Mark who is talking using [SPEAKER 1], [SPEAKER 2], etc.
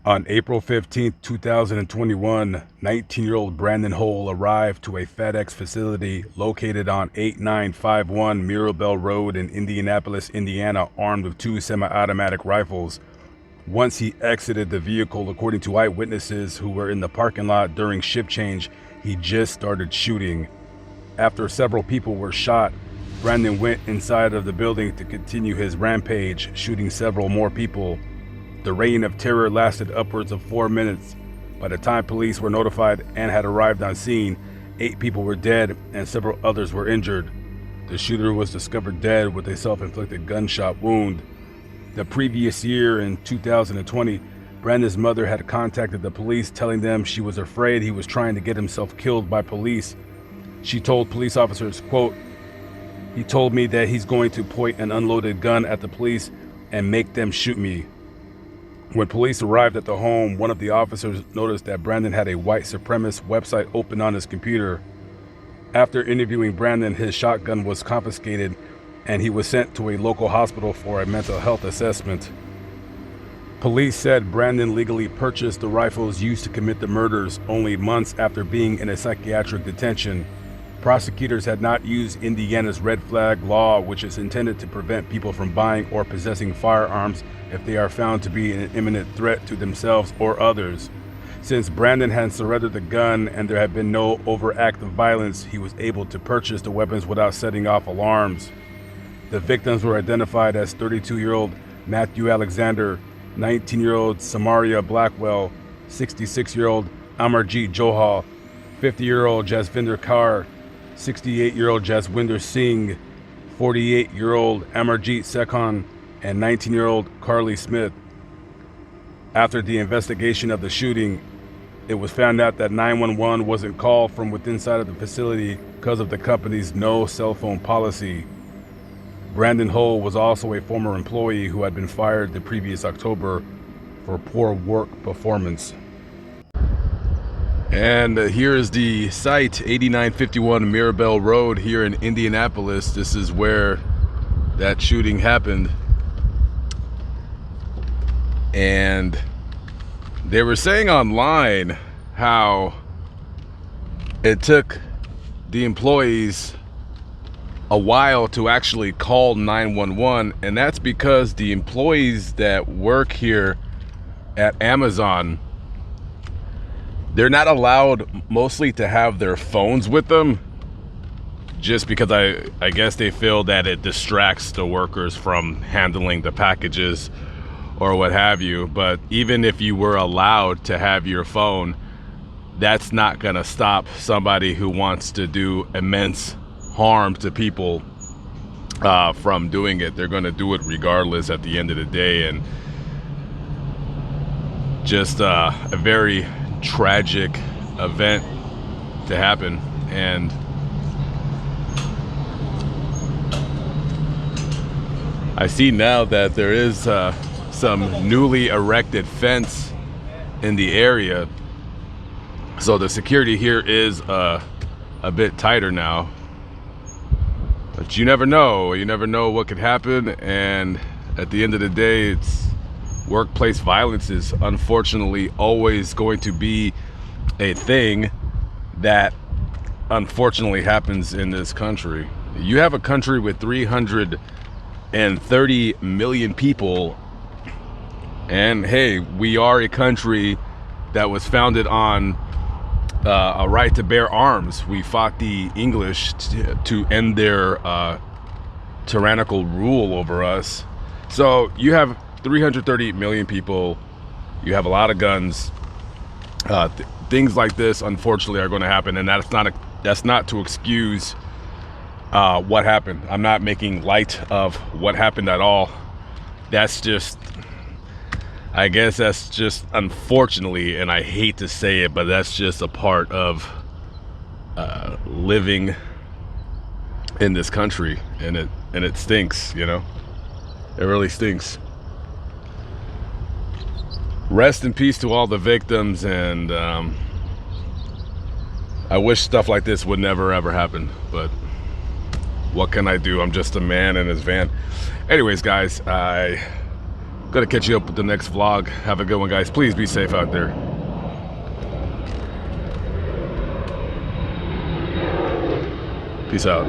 [SPEAKER 1] On April 15, 2021, 19-year-old Brandon Hole arrived to a FedEx facility located on 8951 Mirabel Road in Indianapolis, Indiana, armed with two semi-automatic rifles. Once he exited the vehicle, according to eyewitnesses who were in the parking lot during shift change, he just started shooting. After several people were shot, Brandon went inside of the building to continue his rampage, shooting several more people. The reign of terror lasted upwards of 4 minutes. By the time police were notified and had arrived on scene, 8 people were dead and several others were injured. The shooter was discovered dead with a self-inflicted gunshot wound. The previous year, in 2020, Brandon's mother had contacted the police, telling them she was afraid he was trying to get himself killed by police. She told police officers, quote, "He told me that he's going to point an unloaded gun at the police and make them shoot me." When police arrived at the home, one of the officers noticed that Brandon had a white supremacist website open on his computer. After interviewing Brandon, his shotgun was confiscated and he was sent to a local hospital for a mental health assessment. Police said Brandon legally purchased the rifles used to commit the murders only months after being in a psychiatric detention. Prosecutors had not used Indiana's red flag law, which is intended to prevent people from buying or possessing firearms if they are found to be an imminent threat to themselves or others. Since Brandon had surrendered the gun and there had been no overt act of violence, he was able to purchase the weapons without setting off alarms. The victims were identified as 32-year-old Matthew Alexander, 19-year-old Samaria Blackwell, 66-year-old Amarjeet Johal, 50-year-old Jasvinder Kaur, 68-year-old Jaswinder Singh, 48-year-old Amarjeet Sekhon, and 19-year-old Carly Smith. After the investigation of the shooting, it was found out that 911 wasn't called from within inside of the facility because of the company's no cell phone policy. Brandon Hole was also a former employee who had been fired the previous October for poor work performance. And here is the site, 8951 Mirabel Road here in Indianapolis. This is where that shooting happened. And they were saying online how it took the employees a while to actually call 911, and that's because the employees that work here at Amazon, they're not allowed mostly to have their phones with them, just because I guess they feel that it distracts the workers from handling the packages or what have you. But even if you were allowed to have your phone, that's not gonna stop somebody who wants to do immense harm to people from doing it. They're gonna do it regardless at the end of the day. And just a very tragic event to happen. And I see now that there is some newly erected fence in the area, so the security here is a bit tighter now. But you never know what could happen. And at the end of the day, it's workplace violence is unfortunately always going to be a thing that unfortunately happens in this country. You have a country with 330 million people, and hey, we are a country that was founded on a right to bear arms. We fought the English to end their tyrannical rule over us. So you have 330 million people, you have a lot of guns. Things like this unfortunately are going to happen, and that's not to excuse what happened. I'm not making light of what happened at all. That's just, I guess that's just unfortunately, and I hate to say it, but that's just a part of living in this country, and it stinks, you know. It really stinks. Rest in peace to all the victims, and I wish stuff like this would never ever happen, but what can I do? I'm just a man in his van. Anyways, guys, I Gotta catch you up with the next vlog. Have a good one, guys. Please be safe out there. Peace out.